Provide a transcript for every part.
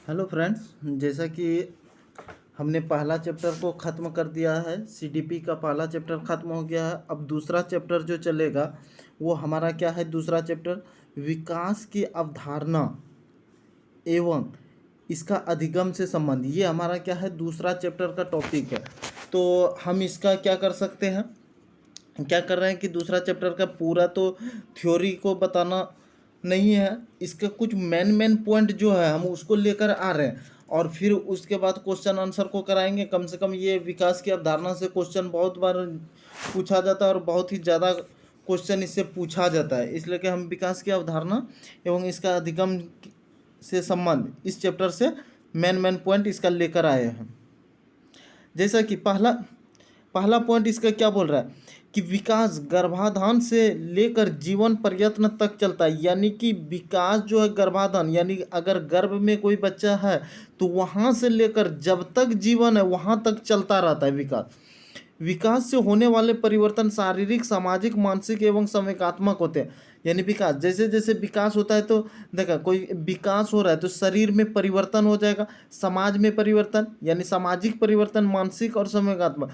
Hello friends. जैसा कि हमने पहला चैप्टर को ख़त्म कर दिया है, सीडीपी का पहला चैप्टर ख़त्म हो गया है। अब दूसरा चैप्टर जो चलेगा वो हमारा क्या है, दूसरा चैप्टर विकास की अवधारणा एवं इसका अधिगम से संबंध। ये हमारा क्या है, दूसरा चैप्टर का टॉपिक है। तो हम इसका क्या कर सकते हैं, क्या कर रहे हैं कि दूसरा चैप्टर का पूरा तो थ्योरी को बताना नहीं है, इसके कुछ मेन मेन पॉइंट जो है हम उसको लेकर आ रहे हैं और फिर उसके बाद क्वेश्चन आंसर को कराएंगे। कम से कम ये विकास की अवधारणा से क्वेश्चन बहुत बार पूछा जाता है और बहुत ही ज़्यादा क्वेश्चन इससे पूछा जाता है, इसलिए कि हम विकास की अवधारणा एवं इसका अधिगम से संबंध इस चैप्टर से मेन मेन पॉइंट इसका लेकर आए हैं। जैसा कि पहला पहला पॉइंट इसका क्या बोल रहा है कि विकास गर्भाधान से लेकर जीवन प्रयत्न तक चलता है। यानी कि विकास जो है गर्भाधान, यानी अगर गर्भ में कोई बच्चा है तो वहाँ से लेकर जब तक जीवन है वहाँ तक चलता रहता है विकास। विकास से होने वाले परिवर्तन शारीरिक, सामाजिक, मानसिक एवं संवेगात्मक होते हैं। यानी विकास, जैसे जैसे विकास होता है तो देखा, कोई विकास हो रहा है तो शरीर में परिवर्तन हो जाएगा, समाज में परिवर्तन यानी सामाजिक परिवर्तन, मानसिक और संवेगात्मक।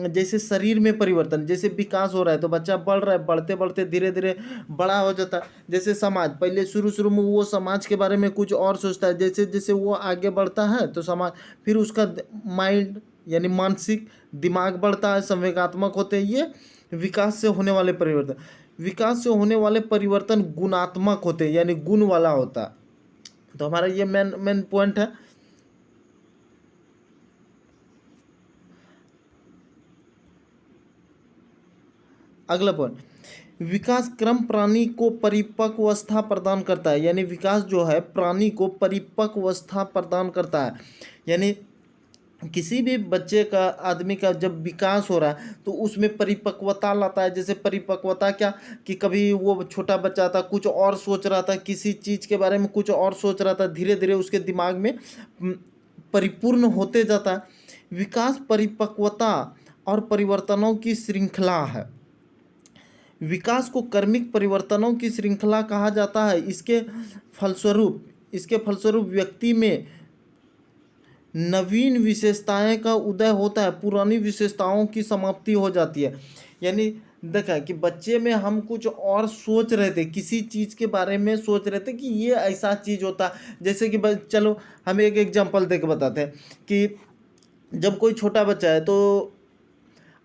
जैसे शरीर में परिवर्तन, जैसे विकास हो रहा है तो बच्चा बढ़ रहा है, बढ़ते बढ़ते धीरे धीरे बड़ा हो जाता है। जैसे समाज, पहले शुरू शुरू में वो समाज के बारे में कुछ और सोचता है, जैसे जैसे वो आगे बढ़ता है तो समाज, फिर उसका माइंड यानी मानसिक दिमाग बढ़ता है, संवेगात्मक होते हैं। ये विकास से होने वाले परिवर्तन। विकास से होने वाले परिवर्तन गुणात्मक होते हैं, यानी गुण वाला होता है। तो हमारा ये मेन मेन पॉइंट है। अगला पॉइंट, विकास क्रम प्राणी को परिपक्वावस्था प्रदान करता है। यानी विकास जो है प्राणी को परिपक्वावस्था प्रदान करता है। यानी किसी भी बच्चे का, आदमी का जब विकास हो रहा है तो उसमें परिपक्वता लाता है। जैसे परिपक्वता क्या, कि कभी वो छोटा बच्चा था कुछ और सोच रहा था, किसी चीज़ के बारे में कुछ और सोच रहा था, धीरे धीरे उसके दिमाग में परिपूर्ण होते जाता है। विकास परिपक्वता और परिवर्तनों की श्रृंखला है। विकास को कर्मिक परिवर्तनों की श्रृंखला कहा जाता है। इसके फलस्वरूप व्यक्ति में नवीन विशेषताएं का उदय होता है, पुरानी विशेषताओं की समाप्ति हो जाती है। यानी देखा कि बच्चे में हम कुछ और सोच रहे थे, किसी चीज़ के बारे में सोच रहे थे कि ये ऐसा चीज़ होता। जैसे कि चलो हम एक एग्जांपल दे के बताते हैं कि जब कोई छोटा बच्चा है तो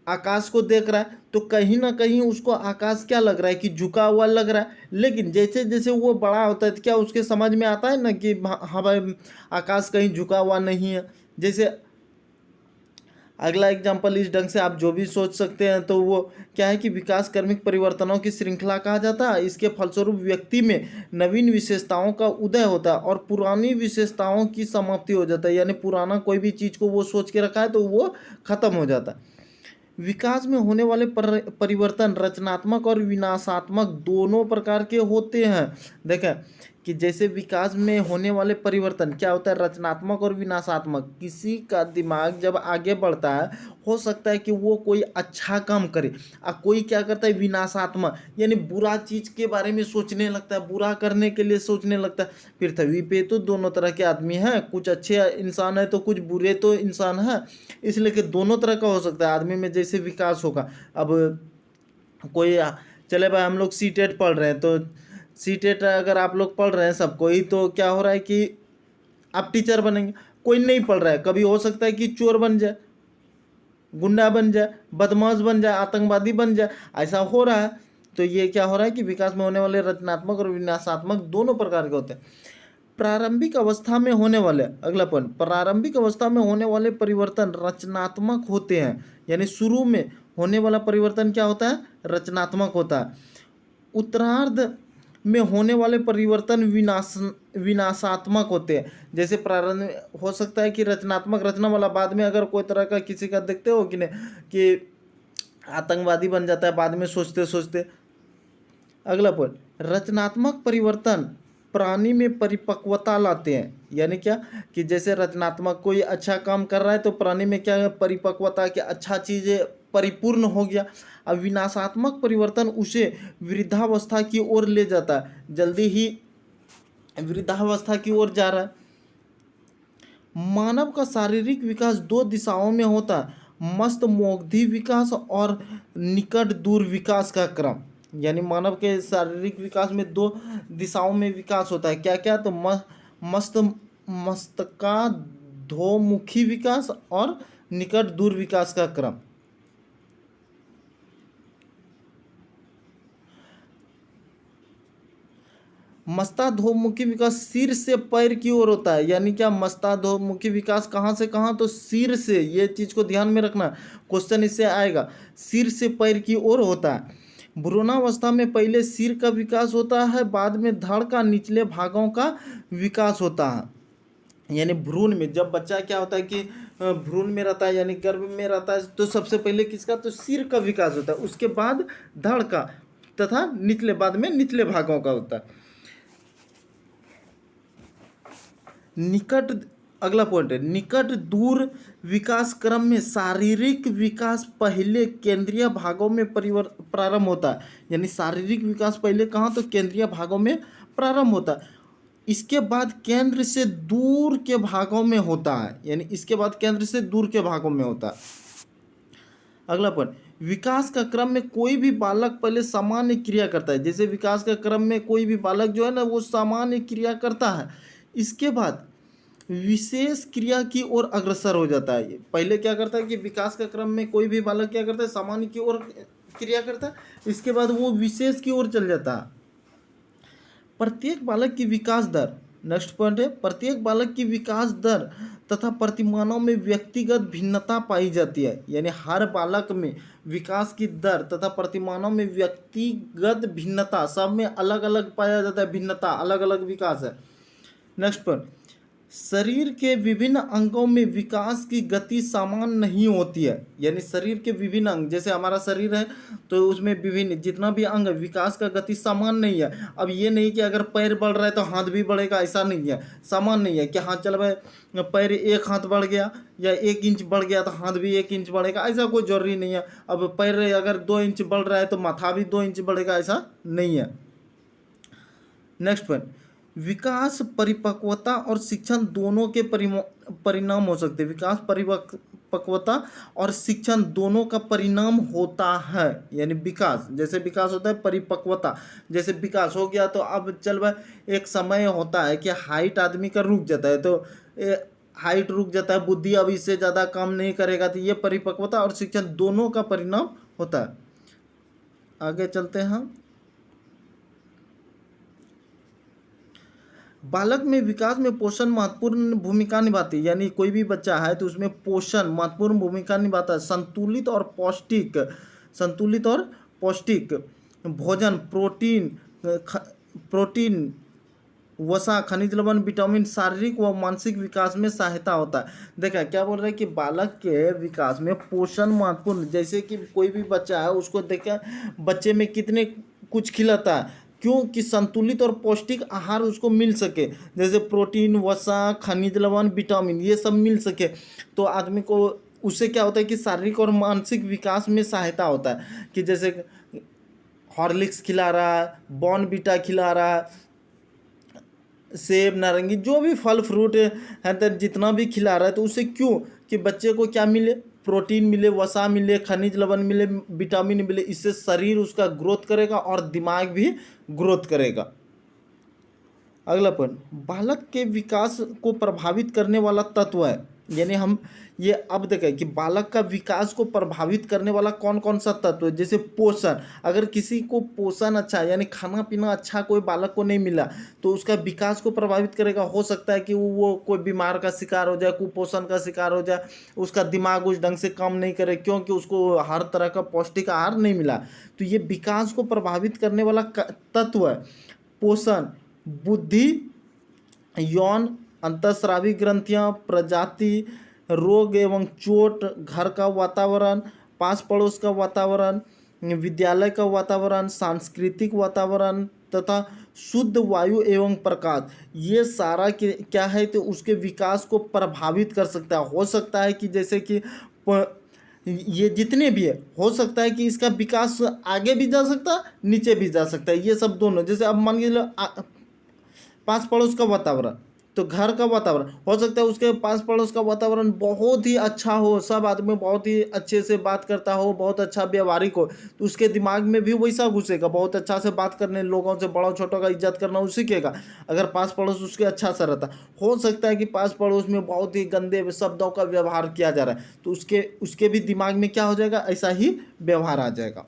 आकाश को देख रहा है तो कहीं ना कहीं उसको आकाश क्या लग रहा है कि झुका हुआ लग रहा है। लेकिन जैसे जैसे वो बड़ा होता है तो क्या उसके समझ में आता है ना कि हाँ भाई, आकाश कहीं झुका हुआ नहीं है। जैसे अगला एग्जाम्पल इस ढंग से आप जो भी सोच सकते हैं, तो वो क्या है कि विकास कर्मिक परिवर्तनों की श्रृंखला कहा जाता है। इसके फलस्वरूप व्यक्ति में नवीन विशेषताओं का उदय होता है और पुरानी विशेषताओं की समाप्ति हो जाता है। यानी पुराना कोई भी चीज़ को वो सोच के रखा है तो वो खत्म हो जाता है। विकास में होने वाले परिवर्तन रचनात्मक और विनाशात्मक दोनों प्रकार के होते हैं। देखें कि जैसे विकास में होने वाले परिवर्तन क्या होता है, रचनात्मक और विनाशात्मक। किसी का दिमाग जब आगे बढ़ता है, हो सकता है कि वो कोई अच्छा काम करे, और कोई क्या करता है विनाशात्मक, यानी बुरा चीज़ के बारे में सोचने लगता है, बुरा करने के लिए सोचने लगता है। पृथ्वी पे तो दोनों तरह के आदमी हैं, कुछ अच्छे इंसान है तो कुछ बुरे तो इंसान है, इसलिए कि दोनों तरह का हो सकता है आदमी में जैसे विकास होगा। अब कोई, चले भाई हम लोग सीटेट पढ़ रहे हैं तो सीटेट अगर आप लोग पढ़ रहे हैं सबको ही, तो क्या हो रहा है कि आप टीचर बनेंगे। कोई नहीं पढ़ रहा है, कभी हो सकता है कि चोर बन जाए, गुंडा बन जाए, बदमाश बन जाए, आतंकवादी बन जाए, ऐसा हो रहा है। तो ये क्या हो रहा है कि विकास में होने वाले रचनात्मक और विनाशात्मक दोनों प्रकार के होते हैं। प्रारंभिक अवस्था में होने वाले, अगला पॉइंट, प्रारंभिक अवस्था में होने वाले परिवर्तन रचनात्मक होते हैं। यानी शुरू में होने वाला परिवर्तन क्या होता है, रचनात्मक होता है। उत्तरार्ध में होने वाले परिवर्तन विनाशात्मक होते हैं। जैसे प्रारंभ हो सकता है कि रचनात्मक, रचना वाला, बाद में अगर कोई तरह का किसी का देखते हो कि नहीं कि आतंकवादी बन जाता है बाद में सोचते सोचते। अगला पॉइंट, रचनात्मक परिवर्तन प्राणी में परिपक्वता लाते हैं। यानी क्या, कि जैसे रचनात्मक कोई अच्छा काम कर रहा है तो प्राणी में क्या है, परिपक्वता, कि अच्छा चीज़ें परिपूर्ण हो गया। अब विनाशात्मक परिवर्तन उसे वृद्धावस्था की ओर ले जाता है, जल्दी ही वृद्धावस्था की ओर जा रहा है। मानव का शारीरिक विकास दो दिशाओं में होता है, मस्तमोग्धी विकास और निकट दूर विकास का क्रम। यानी मानव के शारीरिक विकास में दो दिशाओं में विकास होता है, क्या क्या? तो मस्त मस्तकाधोमुखी विकास और निकट दूर विकास का क्रम। मस्ताधोमुखी विकास सिर से पैर की ओर होता है। यानी क्या? मस्ताधोमुखी विकास कहाँ से कहाँ? तो सिर से, ये चीज को ध्यान में रखना, क्वेश्चन इससे आएगा। सिर से पैर की ओर होता है। भ्रूणावस्था में पहले सिर का विकास होता है, बाद में धड़ का निचले भागों का विकास होता है। यानी भ्रूण में जब बच्चा क्या होता है कि भ्रूण में रहता है, यानी गर्भ में रहता है, तो सबसे पहले किसका? तो सिर का विकास होता है, उसके बाद धड़ का, तथा निचले, बाद में निचले भागों का होता है। निकट, अगला पॉइंट है, निकट दूर विकास क्रम में शारीरिक विकास पहले केंद्रीय भागों में प्रारंभ होता है। यानी शारीरिक विकास पहले कहाँ? तो केंद्रीय भागों में प्रारंभ होता है, इसके बाद केंद्र से दूर के भागों में होता है। यानी इसके बाद केंद्र से दूर के भागों में होता है। अगला पॉइंट, विकास का क्रम में कोई भी बालक पहले सामान्य क्रिया करता है। जैसे विकास का क्रम में कोई भी बालक जो है ना, वो सामान्य क्रिया करता है, इसके बाद विशेष क्रिया की ओर अग्रसर हो जाता है। पहले क्या करता है कि विकास का क्रम में कोई भी बालक क्या करता है? सामान्य की ओर क्रिया करता है, इसके बाद वो विशेष की ओर चल जाता है। प्रत्येक बालक की विकास दर, नेक्स्ट पॉइंट है, प्रत्येक बालक की विकास दर तथा प्रतिमानों में व्यक्तिगत भिन्नता पाई जाती है। यानी हर बालक में विकास की दर तथा प्रतिमानों में व्यक्तिगत भिन्नता, सब में अलग अलग पाया जाता है, भिन्नता, अलग अलग विकास है। नेक्स्ट पॉइंट, शरीर के विभिन्न अंगों में विकास की गति समान नहीं होती है। यानी शरीर के विभिन्न अंग, जैसे हमारा शरीर है तो उसमें विभिन्न जितना भी अंग है, विकास का गति समान नहीं है। अब ये नहीं कि अगर पैर बढ़ रहा है तो हाथ भी बढ़ेगा, ऐसा नहीं है, समान नहीं है कि हाँ चल भाई पैर 1 हाथ बढ़ गया या 1 इंच बढ़ गया तो हाथ भी 1 इंच बढ़ेगा, ऐसा कोई जरूरी नहीं है। अब पैर अगर 2 इंच बढ़ रहा है तो माथा भी 2 इंच बढ़ेगा, ऐसा नहीं है। नेक्स्ट पॉइंट, विकास परिपक्वता और शिक्षण दोनों के परिणाम हो सकते हैं। विकास परिपक्वता और शिक्षण दोनों का परिणाम होता है। यानी विकास, जैसे विकास होता है, परिपक्वता, जैसे विकास हो गया तो अब चल भाई एक समय होता है कि हाइट आदमी का रुक जाता है, तो हाइट रुक जाता है, बुद्धि अब इससे ज़्यादा काम नहीं करेगा, तो ये परिपक्वता और शिक्षण दोनों का परिणाम होता है। आगे चलते हैं हम। बालक में विकास में पोषण महत्वपूर्ण भूमिका निभाती है। यानी कोई भी बच्चा है तो उसमें पोषण महत्वपूर्ण भूमिका निभाता है। संतुलित और पौष्टिक भोजन, प्रोटीन, वसा, खनिज लवण, विटामिन शारीरिक व मानसिक विकास में सहायता होता है। देखा क्या बोल रहे हैं कि बालक के विकास में पोषण महत्वपूर्ण, जैसे कि कोई भी बच्चा है उसको देखा बच्चे में कितने कुछ खिलाता है, क्यों? कि संतुलित और पौष्टिक आहार उसको मिल सके, जैसे प्रोटीन, वसा, खनिज लवण, विटामिन, ये सब मिल सके, तो आदमी को उससे क्या होता है कि शारीरिक और मानसिक विकास में सहायता होता है। कि जैसे हॉर्लिक्स खिला रहा है, बॉर्नवीटा खिला रहा है, सेब, नारंगी, जो भी फल फ्रूट है तो जितना भी खिला रहा है, तो उससे क्यों? कि बच्चे को क्या मिले? प्रोटीन मिले, वसा मिले, खनिज लवण मिले, विटामिन मिले, इससे शरीर उसका ग्रोथ करेगा और दिमाग भी ग्रोथ करेगा। अगला पॉइंट, बालक के विकास को प्रभावित करने वाला तत्व है। यानी हम ये अब देखें कि बालक का विकास को प्रभावित करने वाला कौन कौन सा तत्व है। जैसे पोषण, अगर किसी को पोषण अच्छा, यानी खाना पीना अच्छा कोई बालक को नहीं मिला तो उसका विकास को प्रभावित करेगा। हो सकता है कि वो कोई बीमार का शिकार हो जाए, कुपोषण का शिकार हो जाए, उसका दिमाग उस ढंग से काम नहीं करे, क्योंकि उसको हर तरह का पौष्टिक आहार नहीं मिला। तो ये विकास को प्रभावित करने वाला तत्व है। पोषण, बुद्धि, यौन, अंतःस्रावी ग्रंथियां, प्रजाति, रोग एवं चोट, घर का वातावरण, पास पड़ोस का वातावरण, विद्यालय का वातावरण, सांस्कृतिक वातावरण तथा शुद्ध वायु एवं प्रकाश, ये सारा क्या है तो उसके विकास को प्रभावित कर सकता है। हो सकता है कि जैसे कि ये जितने भी है, हो सकता है कि इसका विकास आगे भी जा सकता है, नीचे भी जा सकता है, ये सब दोनों। जैसे अब मान लीजिए पास पड़ोस का वातावरण, तो घर का वातावरण हो सकता है, उसके पास पड़ोस का वातावरण बहुत ही अच्छा हो, सब आदमी बहुत ही अच्छे से बात करता हो, बहुत अच्छा व्यवहारिक हो, तो उसके दिमाग में भी वैसा घुसेगा, बहुत अच्छा से बात करने, लोगों से बड़ा छोटों का इज्जत करना वो सीखेगा। अगर पास पड़ोस उसके अच्छा सा रहता, हो सकता है कि पास पड़ोस में बहुत ही गंदे शब्दों का व्यवहार किया जा रहा है, तो उसके उसके भी दिमाग में क्या हो जाएगा, ऐसा ही व्यवहार आ जाएगा।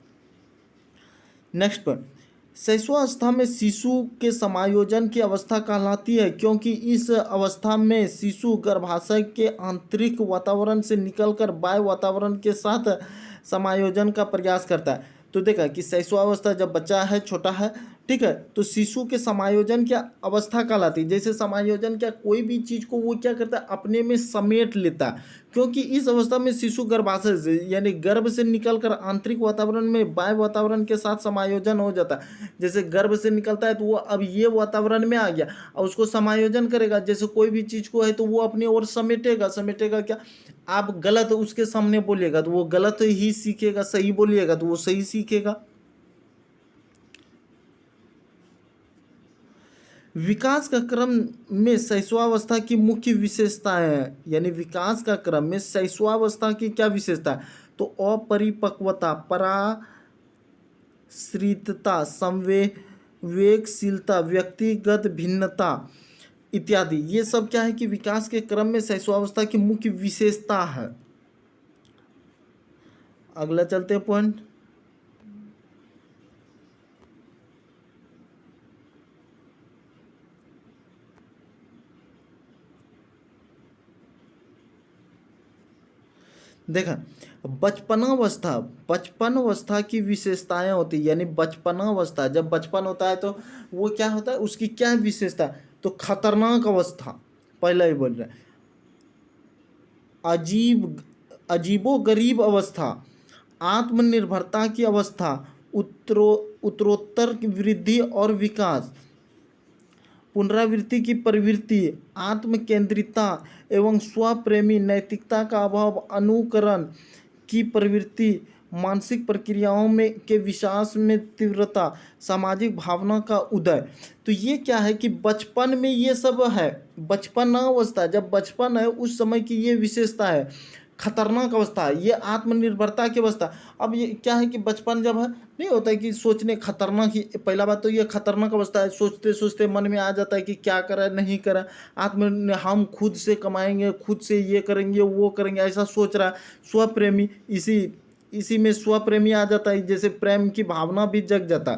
नेक्स्ट पॉइंट, शैशवावस्था में शिशु के समायोजन की अवस्था कहलाती है, क्योंकि इस अवस्था में शिशु गर्भाशय के आंतरिक वातावरण से निकलकर बाह्य वातावरण के साथ समायोजन का प्रयास करता है। तो देखा कि शैशवावस्था जब बच्चा है, छोटा है, ठीक है, तो शिशु के समायोजन की अवस्था कहलाती है। जैसे समायोजन क्या, कोई भी चीज़ को वो क्या करता है, अपने में समेट लेता है, क्योंकि इस अवस्था में शिशु गर्भाशय से यानी गर्भ से निकलकर आंतरिक वातावरण में बाह्य वातावरण के साथ समायोजन हो जाता है। जैसे गर्भ से निकलता है तो वो अब ये वातावरण में आ गया और उसको समायोजन करेगा। जैसे कोई भी चीज़ को है तो वो अपनी ओर समेटेगा। समेटेगा क्या, आप गलत उसके सामने बोलिएगा तो वो गलत ही सीखेगा, सही बोलिएगा तो वो सही सीखेगा। विकास का क्रम में शैशवावस्था की मुख्य विशेषताएं हैं, यानी विकास का क्रम में शैशवावस्था की क्या विशेषता है, तो अपरिपक्वता, पराश्रितता, संवेगशीलता, व्यक्तिगत भिन्नता इत्यादि, ये सब क्या है कि विकास के क्रम में शैशवावस्था की मुख्य विशेषता है। अगला चलते हैं पॉइंट, देखा बचपनावस्था, बचपनावस्था की विशेषताएं होती है, यानी बचपनावस्था जब बचपन होता है तो वो क्या होता है, उसकी क्या विशेषता, तो खतरनाक अवस्था, पहला ही बोल रहे हैं, अजीब अजीबो गरीब अवस्था, आत्मनिर्भरता की अवस्था, उत्तरो उत्तरोत्तर की वृद्धि और विकास, पुनरावृत्ति की प्रवृत्ति, आत्म केंद्रितता एवं स्वप्रेमी, नैतिकता का अभाव, अनुकरण की प्रवृत्ति, मानसिक प्रक्रियाओं में के विकास में तीव्रता, सामाजिक भावना का उदय। तो ये क्या है कि बचपन में ये सब है, बचपनावस्था जब बचपन है उस समय की ये विशेषता है। खतरनाक अवस्था है ये आत्मनिर्भरता की अवस्था। अब ये क्या है कि बचपन जब है, नहीं होता है कि सोचने खतरनाक ही, पहला बात तो ये खतरनाक अवस्था है, सोचते सोचते मन में आ जाता है कि क्या करें नहीं करें, हम खुद से कमाएंगे, खुद से ये करेंगे वो करेंगे, ऐसा सोच रहा है। स्वप्रेमी, इसी इसी में स्वप्रेमी आ जाता है, जैसे प्रेम की भावना भी जग जाता है,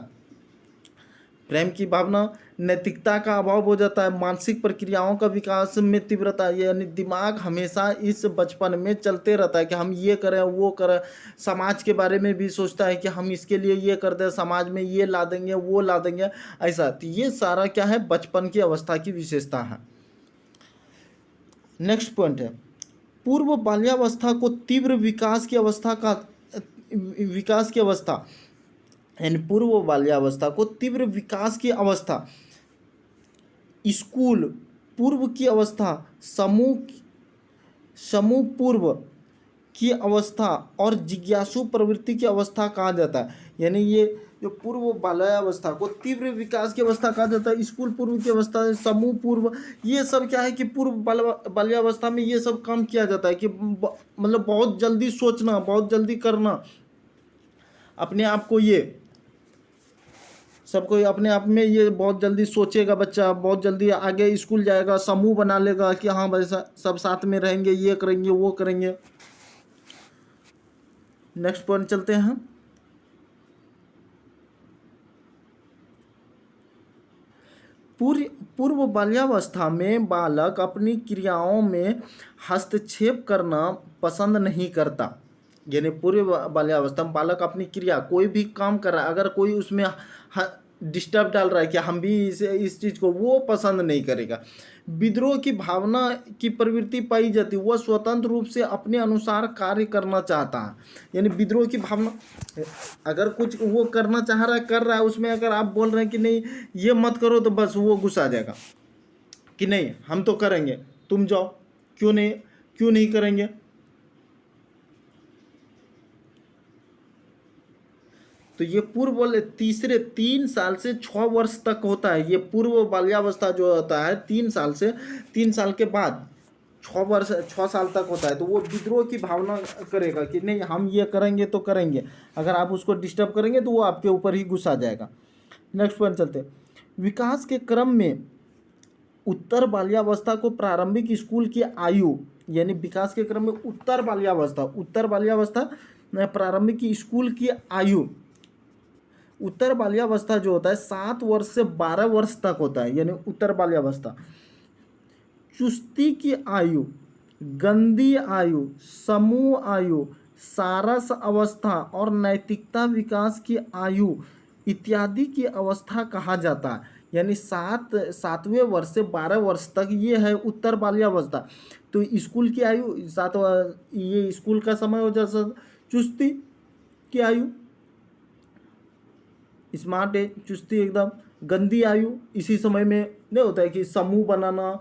प्रेम की भावना, नैतिकता का अभाव हो जाता है, मानसिक प्रक्रियाओं का विकास में तीव्रता, यानी दिमाग हमेशा इस बचपन में चलते रहता है कि हम ये करें वो करें, समाज के बारे में भी सोचता है कि हम इसके लिए ये कर दें, समाज में ये ला देंगे वो ला देंगे, ऐसा। तो ये सारा क्या है, बचपन की अवस्था की विशेषता है। नेक्स्ट पॉइंट है, पूर्व बाल्यावस्था को तीव्र विकास की अवस्था, यानी पूर्व बाल्यावस्था को तीव्र विकास की अवस्था, स्कूल पूर्व की अवस्था, समूह पूर्व की अवस्था और जिज्ञासु प्रवृत्ति की अवस्था कहा जाता है। यानी ये जो पूर्व बाल्यावस्था को तीव्र विकास की अवस्था कहा जाता है, स्कूल पूर्व की अवस्था, समूह पूर्व, ये सब क्या है कि पूर्व बाल्यावस्था में ये सब काम किया जाता है कि मतलब बहुत जल्दी सोचना, बहुत जल्दी करना, अपने आप को ये सबको अपने आप में ये बहुत जल्दी सोचेगा बच्चा, बहुत जल्दी आगे स्कूल जाएगा, समूह बना लेगा कि हाँ भाई सब साथ में रहेंगे, ये करेंगे वो करेंगे। नेक्स्ट पॉइंट चलते हैं, पूर्व बाल्यावस्था में बालक अपनी क्रियाओं में हस्तक्षेप करना पसंद नहीं करता। यानी पूर्व बाल्यावस्था में बालक अपनी क्रिया, कोई भी काम कर रहा है, अगर कोई उसमें डिस्टर्ब डाल रहा है कि हम भी इस चीज़ को, वो पसंद नहीं करेगा। विद्रोह की भावना की प्रवृत्ति पाई जाती है, वह स्वतंत्र रूप से अपने अनुसार कार्य करना चाहता है। यानी विद्रोह की भावना, अगर कुछ वो करना चाह रहा है कर रहा है, उसमें अगर आप बोल रहे हैं कि नहीं ये मत करो, तो बस वो गुस्सा आ जाएगा कि नहीं हम तो करेंगे, तुम जाओ, क्यों नहीं करेंगे। तो ये पूर्व तीसरे 3 साल से 6 वर्ष तक होता है। ये पूर्व बाल्यावस्था जो होता है 3 साल से 3 साल के बाद 6 वर्ष 6 साल तक होता है। तो वो विद्रोह की भावना करेगा कि नहीं हम ये करेंगे तो करेंगे, अगर आप उसको डिस्टर्ब करेंगे तो वो आपके ऊपर ही गुस्सा जाएगा। नेक्स्ट पॉइंट चलते हैं। विकास के क्रम में उत्तर बाल्यावस्था को प्रारंभिक स्कूल की आयु, यानी विकास के क्रम में उत्तर बाल्यावस्था प्रारंभिक स्कूल की आयु, उत्तर बाल्यावस्था जो होता है 7 वर्ष से 12 वर्ष तक होता है, यानी उत्तर बाल्यावस्था। चुस्ती की आयु, गंदी आयु, समूह आयु, सारस अवस्था और नैतिकता विकास की आयु इत्यादि की अवस्था कहा जाता है। यानी 7वें वर्ष से 12 वर्ष तक ये है उत्तर बाल्यावस्था। तो स्कूल की आयु ये स्कूल का समय हो जाता है। चुस्ती की आयु, स्मार्ट एज, चुस्ती एकदम। गंदी आयु इसी समय में नहीं होता है कि समूह बनाना,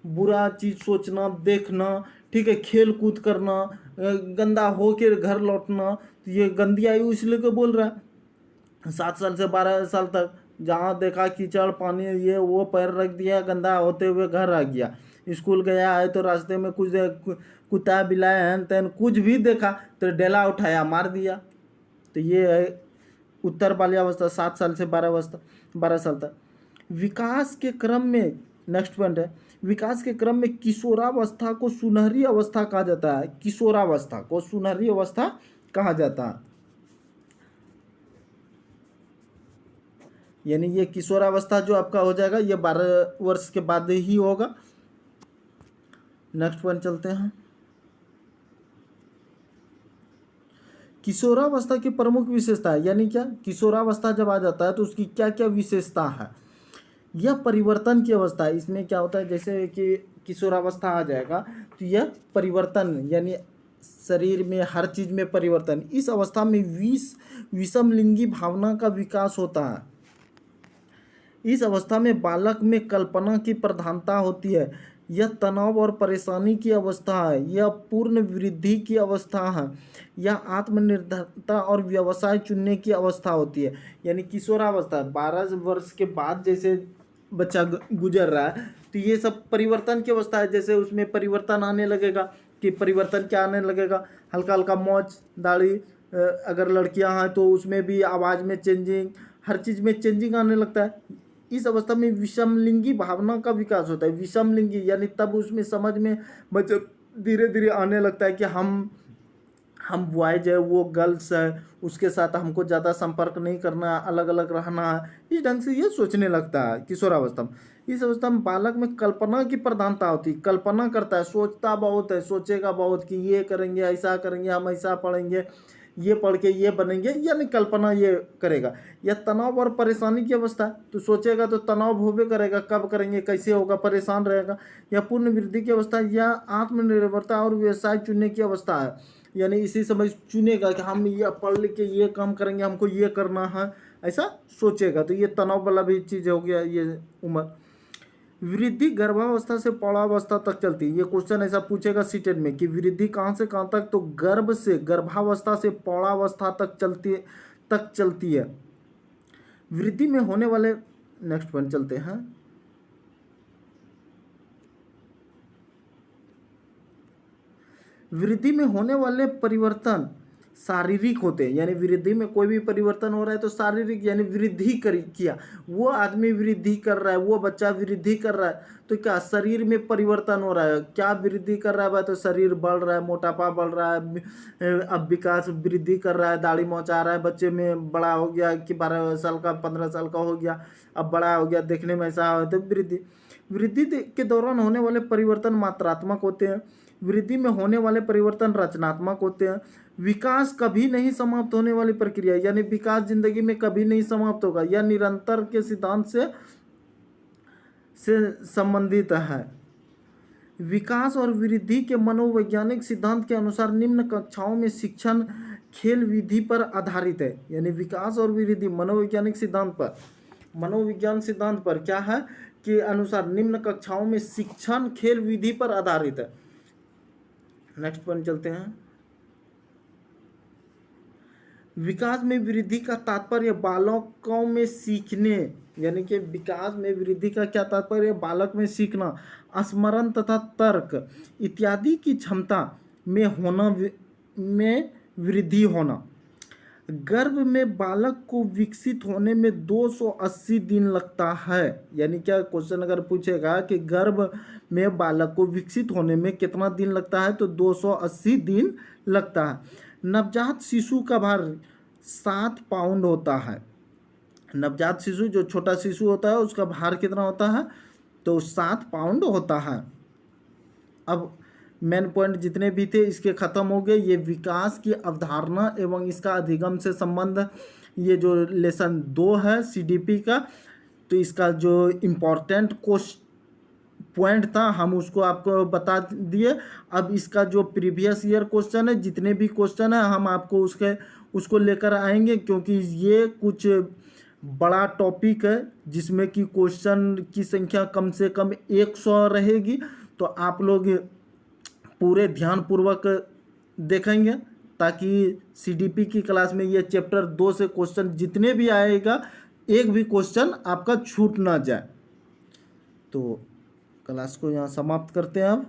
बुरा चीज़ सोचना, देखना, ठीक है, खेल कूद करना, गंदा हो के घर लौटना। तो ये गंदी आयु इसलिए को बोल रहा है। 7 साल से 12 साल तक जहाँ देखा कीचड़ पानी ये वो पैर रख दिया, गंदा होते हुए घर आ गया। स्कूल गया है तो रास्ते में कुछ कुत्ता बिलाया हैन तैन कुछ भी देखा तो डेला उठाया मार दिया। तो ये है उत्तर बाल्यावस्था 7 साल से 12 साल तक। विकास के क्रम में नेक्स्ट पॉइंट है, विकास के क्रम में किशोरावस्था को सुनहरी अवस्था कहा जाता है। किशोरावस्था को सुनहरी अवस्था कहा जाता है, यानी ये किशोरावस्था जो आपका हो जाएगा ये 12 वर्ष के बाद ही होगा। नेक्स्ट पॉइंट चलते हैं। किशोरावस्था की प्रमुख विशेषता है, यानी क्या, किशोरावस्था जब आ जाता है तो उसकी क्या क्या विशेषता है। यह परिवर्तन की अवस्था है। इसमें क्या होता है, जैसे कि किशोरावस्था आ जाएगा तो यह परिवर्तन, यानी शरीर में हर चीज़ में परिवर्तन। इस अवस्था में विषमलिंगी भावना का विकास होता है। इस अवस्था में बालक में कल्पना की प्रधानता होती है। यह तनाव और परेशानी की अवस्था है। यह पूर्ण वृद्धि की अवस्था है। यह आत्मनिर्भरता और व्यवसाय चुनने की अवस्था होती है। यानी किशोरावस्था 12 वर्ष के बाद जैसे बच्चा गुजर रहा है तो ये सब परिवर्तन की अवस्था है। जैसे उसमें परिवर्तन आने लगेगा, कि परिवर्तन क्या आने लगेगा, हल्का हल्का मोच दाढ़ी, अगर लड़कियां हैं तो उसमें भी आवाज़ में चेंजिंग, हर चीज़ में चेंजिंग आने लगता है। इस अवस्था में विषमलिंगी भावना का विकास होता है। विषमलिंगी यानी तब उसमें समझ में बच्चा धीरे धीरे आने लगता है कि हम बॉयज है, वो गर्ल्स है, उसके साथ हमको ज़्यादा संपर्क नहीं करना, अलग अलग रहना है, इस ढंग से ये सोचने लगता है किशोरावस्था में। इस अवस्था में बालक में कल्पना की प्रधानता होती है। कल्पना करता है, सोचता बहुत है, सोचेगा बहुत कि ये करेंगे, ऐसा करेंगे, हम ऐसा पढ़ेंगे, ये पढ़ के ये बनेंगे, यानी कल्पना ये करेगा। यह तनाव और परेशानी की अवस्था है। तो सोचेगा तो तनाव होबे करेगा, कब करेंगे, कैसे होगा, परेशान रहेगा। यह पूर्ण वृद्धि की अवस्था, यह आत्मनिर्भरता और व्यवसाय चुनने की अवस्था है। यानी इसी समय चुनेगा कि हम ये पढ़ लिख के ये काम करेंगे, हमको ये करना है, ऐसा सोचेगा। तो ये तनाव वाला भी चीज़ हो गया ये उम्र। वृद्धि गर्भावस्था से पौढ़ावस्था तक चलती है। ये क्वेश्चन ऐसा पूछेगा सीटेट में कि वृद्धि कहाँ से कहाँ तक, तो गर्भ से गर्भावस्था से पौढ़ावस्था तक चलती है। वृद्धि में होने वाले नेक्स्ट पॉइंट चलते हैं। वृद्धि में होने वाले परिवर्तन शारीरिक होते हैं। यानी वृद्धि में कोई भी परिवर्तन हो रहा है तो शारीरिक, यानी वृद्धि किया, वो आदमी वृद्धि कर रहा है, वो बच्चा वृद्धि कर रहा है तो क्या शरीर में परिवर्तन हो रहा है। क्या वृद्धि कर रहा है, तो शरीर बढ़ रहा है, मोटापा बढ़ रहा है, अब विकास वृद्धि कर रहा है, दाढ़ी मोचा रहा है, बच्चे में बड़ा हो गया कि 12 साल का 15 साल का हो गया, अब बड़ा हो गया, देखने में ऐसा हो, तो वृद्धि के दौरान होने वाले परिवर्तन मात्रात्मक होते हैं। वृद्धि में होने वाले परिवर्तन रचनात्मक होते हैं। विकास कभी नहीं समाप्त होने वाली प्रक्रिया, यानी विकास जिंदगी में कभी नहीं समाप्त होगा, यह निरंतर के सिद्धांत से संबंधित है। विकास और वृद्धि के मनोवैज्ञानिक सिद्धांत के अनुसार निम्न कक्षाओं में शिक्षण खेल विधि पर आधारित है। यानी विकास और वृद्धि मनोवैज्ञानिक सिद्धांत पर, मनोविज्ञान सिद्धांत पर क्या है कि अनुसार निम्न कक्षाओं में शिक्षण खेल विधि पर आधारित है। नेक्स्ट पॉइंट चलते हैं। विकास में वृद्धि का तात्पर्य बालकों में सीखने, यानी कि विकास में वृद्धि का क्या तात्पर्य, बालक में सीखना, स्मरण तथा तर्क इत्यादि की क्षमता में होना, में वृद्धि होना। गर्भ में बालक को विकसित होने में 280 दिन लगता है। यानी क्या क्वेश्चन अगर पूछेगा कि गर्भ में बालक को विकसित होने में कितना दिन लगता है, तो 280 दिन लगता है। नवजात शिशु का भार 7 पाउंड होता है। नवजात शिशु जो छोटा शिशु होता है उसका भार कितना होता है, तो 7 पाउंड होता है। अब मेन पॉइंट जितने भी थे इसके ख़त्म हो गए। ये विकास की अवधारणा एवं इसका अधिगम से संबंध, ये जो लेसन 2 है सीडीपी का, तो इसका जो इम्पोर्टेंट पॉइंट था हम उसको आपको बता दिए। अब इसका जो प्रीवियस ईयर क्वेश्चन है, जितने भी क्वेश्चन है हम आपको उसको लेकर आएंगे, क्योंकि ये कुछ बड़ा टॉपिक है जिसमें कि क्वेश्चन की संख्या कम से कम 100 रहेगी। तो आप लोग पूरे ध्यानपूर्वक देखेंगे ताकि सीडीपी की क्लास में ये चैप्टर 2 से क्वेश्चन जितने भी आएगा एक भी क्वेश्चन आपका छूट ना जाए। तो क्लास को यहाँ समाप्त करते हैं अब।